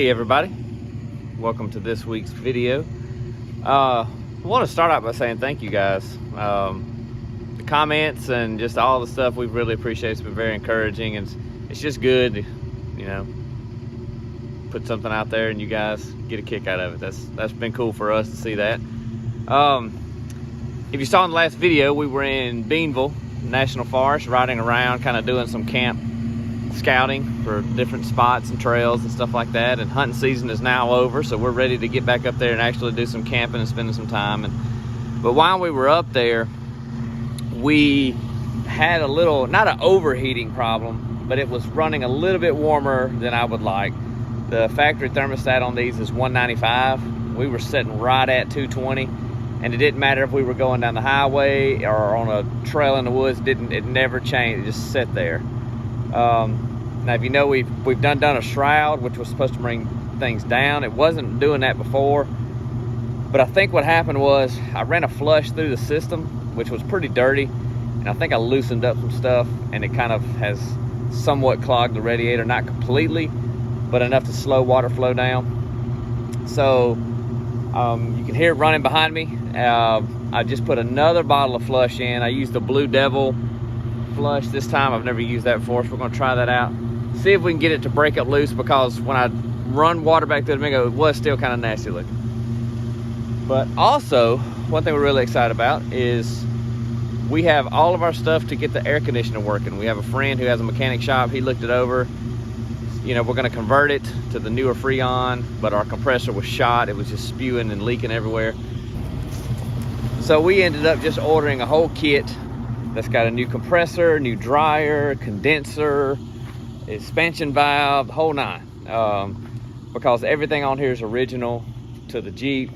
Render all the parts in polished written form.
Hey everybody, welcome to this week's video. I want to start out by saying thank you guys. The comments and just all the stuff we really appreciate. It's been very encouraging, and it's just good to, put something out there and you guys get a kick out of it. That's been cool for us to see that. If you saw in the last video, we were in Bienville National Forest, riding around, kind of doing some camp scouting for different spots and trails and stuff like that. And hunting season is now over, so we're ready to get back up there and actually do some camping and spending some time. But while we were up there, we had a little, not an overheating problem, but it was running a little bit warmer than I would like. The factory thermostat on these is 195. We were sitting right at 220, and it didn't matter if we were going down the highway or on a trail in the woods. It never changed. It just sat there. Now, if you know, we've done a shroud, which was supposed to bring things down. It wasn't doing that before, but I think what happened was I ran a flush through the system, which was pretty dirty, and I think I loosened up some stuff, and it kind of has somewhat clogged the radiator, not completely, but enough to slow water flow down. So you can hear it running behind me. I just put another bottle of flush in. I used the Blue Devil flush this time. I've never used that before, so we're going to try that out, see if we can get it to break up loose, because when I run water back through the Mingo, it was still kind of nasty looking. But also, one thing we're really excited about is we have all of our stuff to get the air conditioner working. We have a friend who has a mechanic shop. He looked it over. We're going to convert it to the newer Freon, but our compressor was shot. It was just spewing and leaking everywhere. So we ended up just ordering a whole kit that's got a new compressor, new dryer, condenser, expansion valve, the whole nine. Because everything on here is original to the Jeep.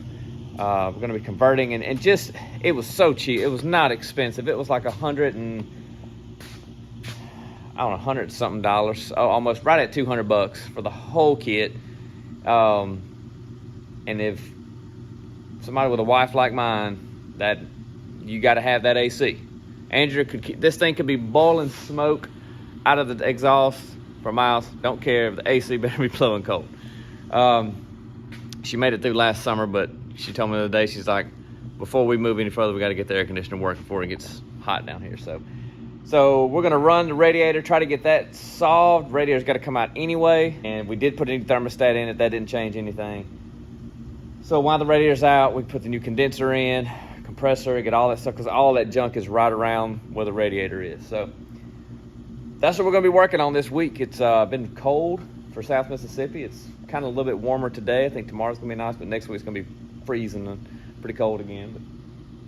We're going to be converting, and just, it was so cheap. It was not expensive. It was like $100 something dollars, almost right at $200 for the whole kit. And if somebody with a wife like mine, that you got to have that AC. Andrew this thing could be boiling smoke out of the exhaust for miles. Don't care if the AC better be blowing cold. She made it through last summer, but she told me the other day, she's like, before we move any further, we got to get the air conditioner working before it gets hot down here. So we're going to run the radiator, try to get that solved. Radiator's got to come out anyway, and we did put a new thermostat in it. That didn't change anything. So while the radiator's out, we put the new condenser in, compressor, get all that stuff, because all that junk is right around where the radiator is. So that's what we're going to be working on this week. It's been cold for South Mississippi. It's kind of a little bit warmer today. I think tomorrow's going to be nice, but next week's going to be freezing and pretty cold again. But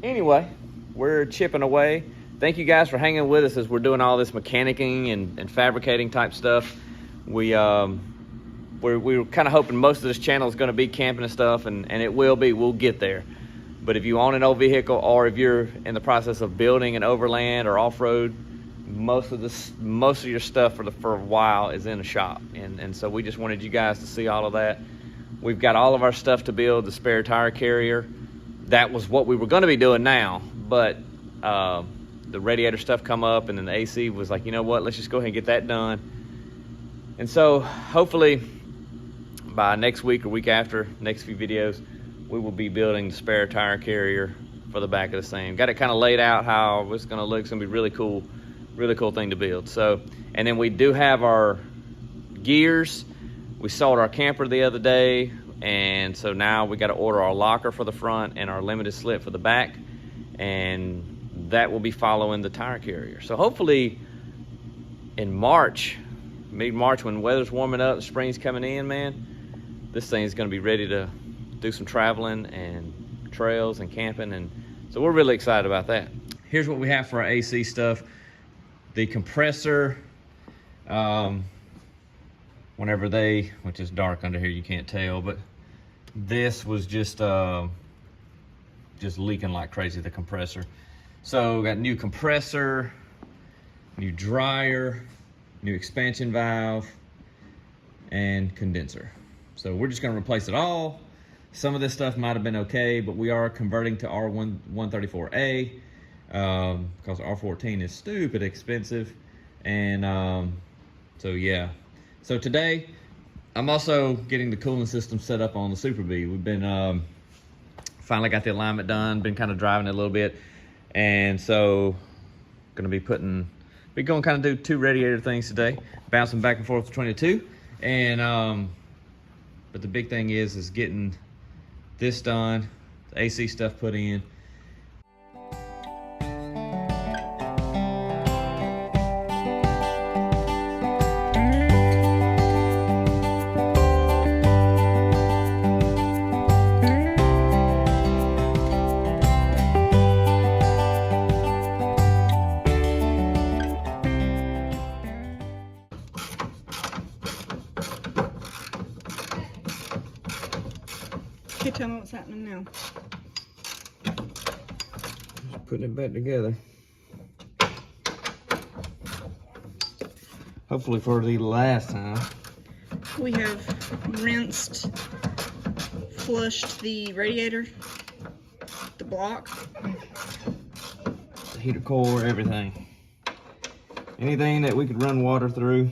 anyway, we're chipping away. Thank you guys for hanging with us as we're doing all this mechanicking and fabricating type stuff. We're kind of hoping most of this channel is going to be camping and stuff, and it will be. We'll get there. But if you own an old vehicle, or if you're in the process of building an overland or off-road, most of your stuff for a while is in a shop. And so we just wanted you guys to see all of that. We've got all of our stuff to build the spare tire carrier. That was what we were going to be doing now, but the radiator stuff come up, and then the AC was like, you know what, let's just go ahead and get that done. And so hopefully by next week or week after, next few videos, we will be building the spare tire carrier for the back of the same. Got it kind of laid out how it's going to look. It's going to be really cool thing to build. So, and then we do have our gears. We sold our camper the other day, and so now we got to order our locker for the front and our limited slip for the back, and that will be following the tire carrier. So hopefully in March, mid-March, when the weather's warming up, the spring's coming in, man, this thing is going to be ready to do some traveling and trails and camping, and so we're really excited about that. Here's what we have for our AC stuff. The compressor, which is dark under here, you can't tell, but this was just leaking like crazy, the compressor. So we got new compressor, new dryer, new expansion valve, and condenser. So we're just gonna replace it all. Some of this stuff might have been okay, but we are converting to R134A because R14 is stupid expensive. And so yeah. So today I'm also getting the cooling system set up on the Super Bee. We've been finally got the alignment done, been kind of driving it a little bit, and so gonna be going kind of do 2 radiator things today, bouncing back and forth between the 2, and but the big thing is getting this done, the AC stuff put in. Okay, tell me what's happening now. Just putting it back together. Hopefully for the last time. We have rinsed, flushed the radiator, the block. The heater core, everything. Anything that we could run water through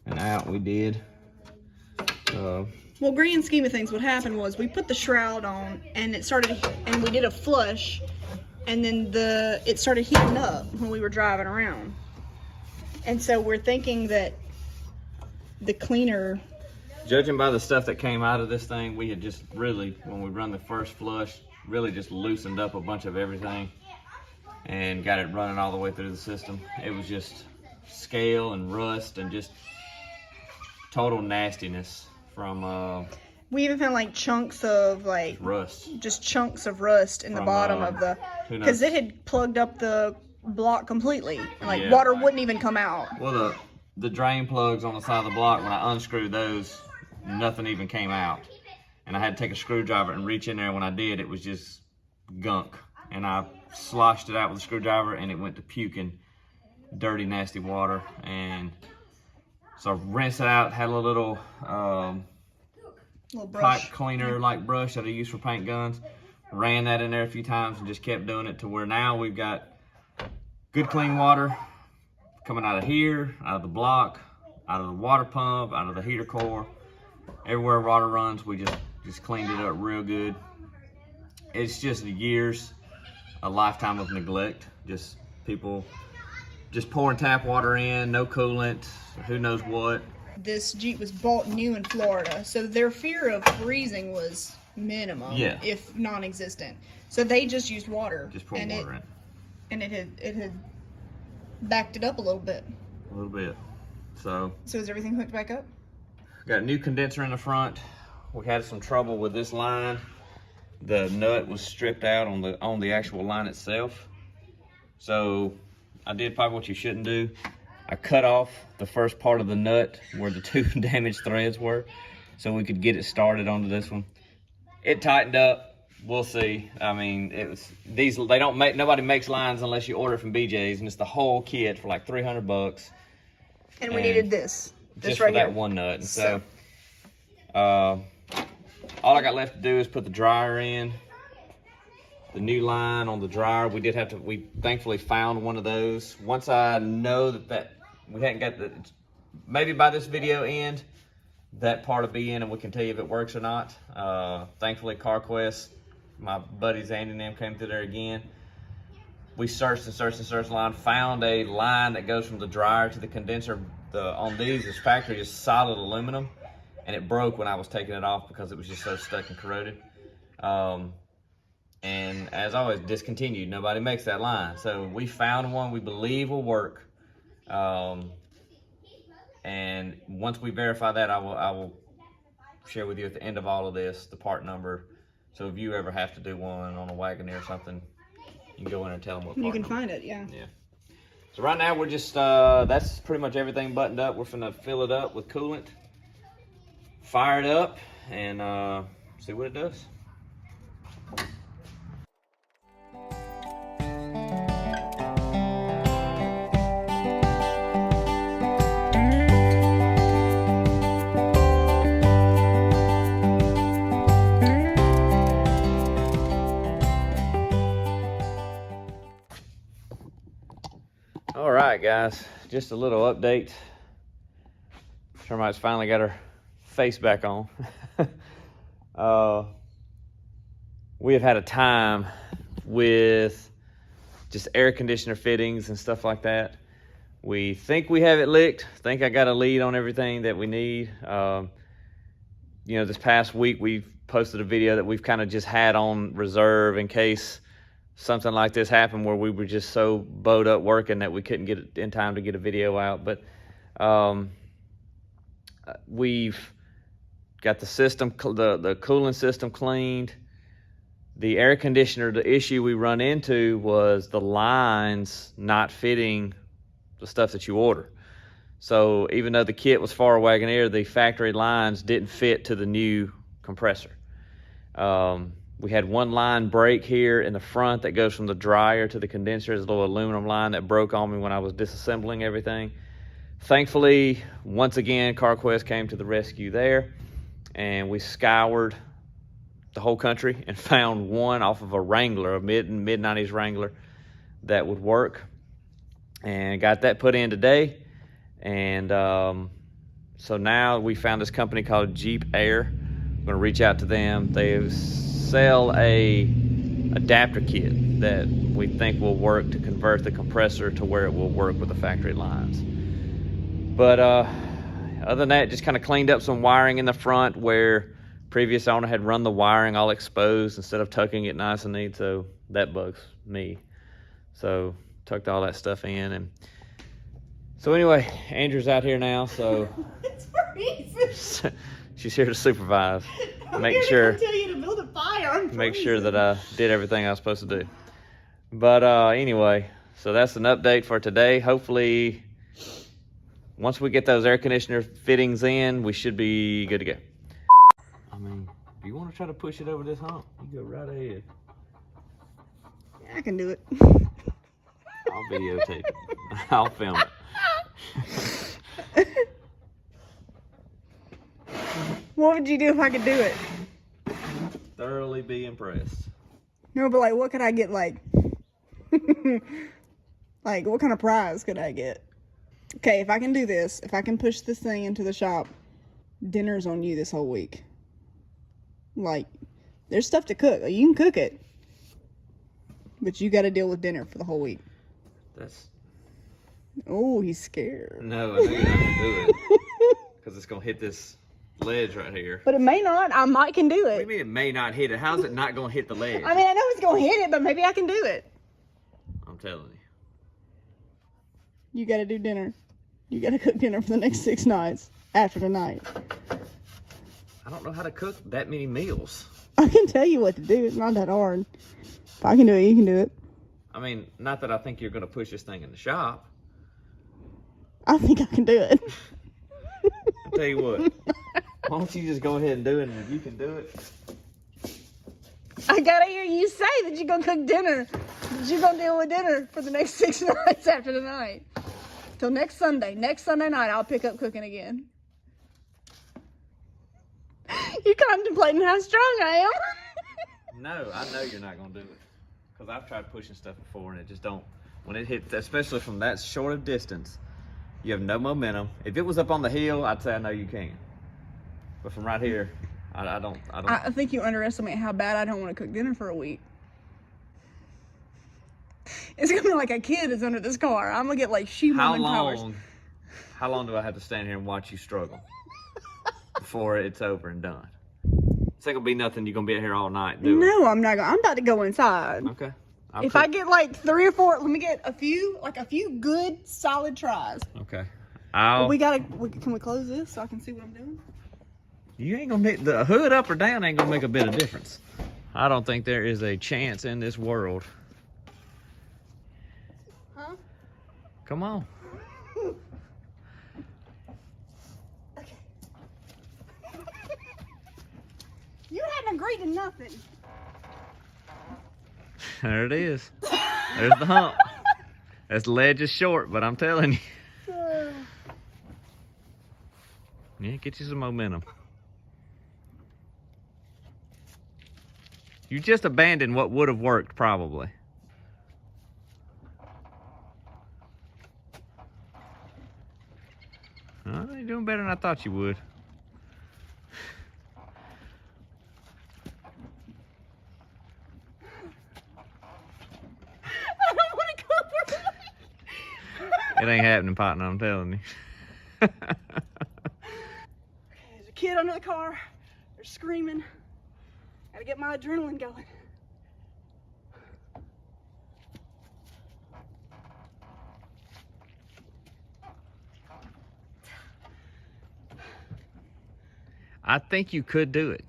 and out, we did. Well, grand scheme of things, what happened was we put the shroud on and we did a flush, and then it started heating up when we were driving around. And so we're thinking that the cleaner... Judging by the stuff that came out of this thing, we had just really, when we run the first flush, really just loosened up a bunch of everything and got it running all the way through the system. It was just scale and rust and just total nastiness from we even found like chunks of like rust, just chunks of rust in the bottom of the, because it had plugged up the block completely, and like water wouldn't even come out. Well, the drain plugs on the side of the block, when I unscrewed those, nothing even came out, and I had to take a screwdriver and reach in there. When I did, it was just gunk, and I sloshed it out with a screwdriver, and it went to puking dirty, nasty water. And so I rinsed it out, had a little pipe cleaner like brush that I use for paint guns. Ran that in there a few times and just kept doing it to where now we've got good clean water coming out of here, out of the block, out of the water pump, out of the heater core. Everywhere water runs, we just cleaned it up real good. It's just a lifetime of neglect. Just people just pouring tap water in, no coolant, who knows what. This Jeep was bought new in Florida, so their fear of freezing was minimum, if non-existent. So they just used water. Just pour water in. And it had backed it up a little bit. A little bit. So is everything hooked back up? Got a new condenser in the front. We had some trouble with this line. The nut was stripped out on the actual line itself. So I did probably what you shouldn't do. I cut off the first part of the nut where the 2 damaged threads were, so we could get it started onto this one. It tightened up. We'll see. I mean, nobody makes lines unless you order it from BJ's, and it's the whole kit for like $300. And we needed this just right for that here. one nut. And so all I got left to do is put the dryer in. The new line on the dryer, we thankfully found one of those. Once I know that we hadn't got maybe by this video end, that part will be in and we can tell you if it works or not. Thankfully, CarQuest, my buddies Andy and them came through there again. We searched and searched and searched the line, found a line that goes from the dryer to the condenser. On these, this factory is solid aluminum, and it broke when I was taking it off because it was just so stuck and corroded. And as always, discontinued. Nobody makes that line. So we found one we believe will work. And once we verify that, I will share with you at the end of all of this the part number. So if you ever have to do one on a Wagoneer or something, you can go in and tell them what part You can number. find it, yeah. So right now we're just, that's pretty much everything buttoned up. We're finna fill it up with coolant, fire it up, and see what it does. All right, guys, just a little update. Termite's finally got her face back on. We have had a time with just air conditioner fittings and stuff like that. We think we have it licked. Think I got a lead on everything that we need. This past week we've posted a video that we've kind of just had on reserve in case something like this happened where we were just so bowed up working that we couldn't get it in time to get a video out. But we've got the system, the cooling system cleaned. The air conditioner, the issue we run into was the lines not fitting the stuff that you order. So even though the kit was far Wagoneer, the factory lines didn't fit to the new compressor. We had one line break here in the front that goes from the dryer to the condenser. It's a little aluminum line that broke on me when I was disassembling everything. Thankfully, once again, CarQuest came to the rescue there, and we scoured the whole country and found one off of a Wrangler, a mid-90s Wrangler that would work, and got that put in today. And so now we found this company called Jeep Air. I'm going to reach out to them. They sell a adapter kit that we think will work to convert the compressor to where it will work with the factory lines. But other than that, just kind of cleaned up some wiring in the front where previous owner had run the wiring all exposed instead of tucking it nice and neat. So that bugs me. So tucked all that stuff in. And so anyway, Andrew's out here now, so It's for reason. she's here to supervise. I'm Make here sure to tell you to build a fire. make sure that I did everything I was supposed to do. But anyway, so that's an update for today. Hopefully, once we get those air conditioner fittings in, we should be good to go. I mean, if you want to try to push it over this hump, you go right ahead. I can do it. I'll videotape it. I'll film it. What would you do if I could do it? Thoroughly be impressed. No, but like, what could I get? Like, like, what kind of prize could I get? Okay, if I can do this, if I can push this thing into the shop, dinner's on you this whole week. Like, there's stuff to cook. You can cook it, but you got to deal with dinner for the whole week. That's Oh, he's scared. no, I know you're not gonna do it because it's gonna hit this ledge right here. But it may not. I might can do What do you it. mean it may not hit it? How's it not gonna hit the ledge? I mean, I know it's gonna hit it, but maybe I can do it. I'm telling you. You got to do dinner. You got to cook dinner for the next 6 nights after tonight. I don't know how to cook that many meals. I can tell you what to do. It's not that hard. If I can do it, you can do it. I mean, not that I think you're gonna push this thing in the shop. I think I can do it. I'll tell you what. Why don't you just go ahead and do it, and if you can do it. I gotta hear you say that you're gonna cook dinner. That you're gonna deal with dinner for the next 6 nights after tonight. Till next Sunday. Next Sunday night, I'll pick up cooking again. You're contemplating how strong I am. No, I know you're not gonna do it. Because I've tried pushing stuff before, and it just don't. When it hits, especially from that short of distance, you have no momentum. If it was up on the hill, I'd say I know you can. But from right here, I don't. I think you underestimate how bad I don't want to cook dinner for a week. It's gonna be like a kid is under this car. I'm gonna get like She-Woman powers. How long do I have to stand here and watch you struggle before it's over and done? It's not gonna be nothing. You're gonna be out here all night doing. No, I'm not gonna. I'm about to go inside. Okay. If I get like 3 or 4, let me get a few good solid tries. Okay. Can we close this so I can see what I'm doing? You ain't gonna make the hood up or down. Ain't gonna make a bit of difference. I don't think there is a chance in this world. Huh? Come on. Okay. You hadn't agreed to nothing. There it is. There's the hump. This ledge is short, but I'm telling you. Yeah, get you some momentum. You just abandoned what would have worked, probably. Oh, you're doing better than I thought you would. It ain't happening, partner, I'm telling you. There's a kid under the car. They're screaming. Gotta get my adrenaline going. I think you could do it.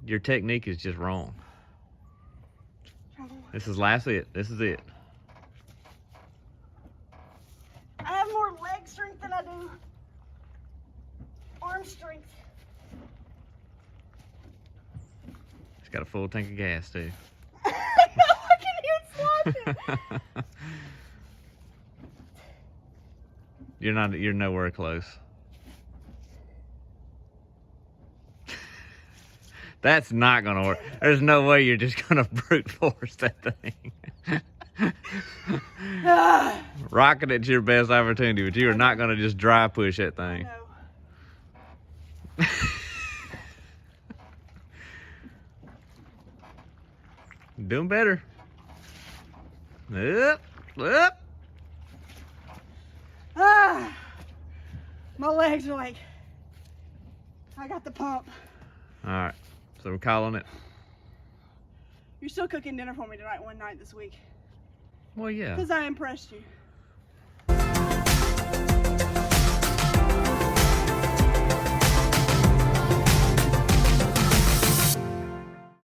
Your technique is just wrong. This is it. This is it. I have more leg strength than I do arm strength. It's got a full tank of gas too. I can hear it sloshing. You're nowhere close. That's not gonna work. There's no way you're just gonna brute force that thing. Rocket it's your best opportunity, but you are not gonna just dry push that thing. No. Doing better. Up, up. My legs are like, I got the pump. All right, so we're calling it. You're still cooking dinner for me tonight, one night this week. Well, yeah. Because I impressed you.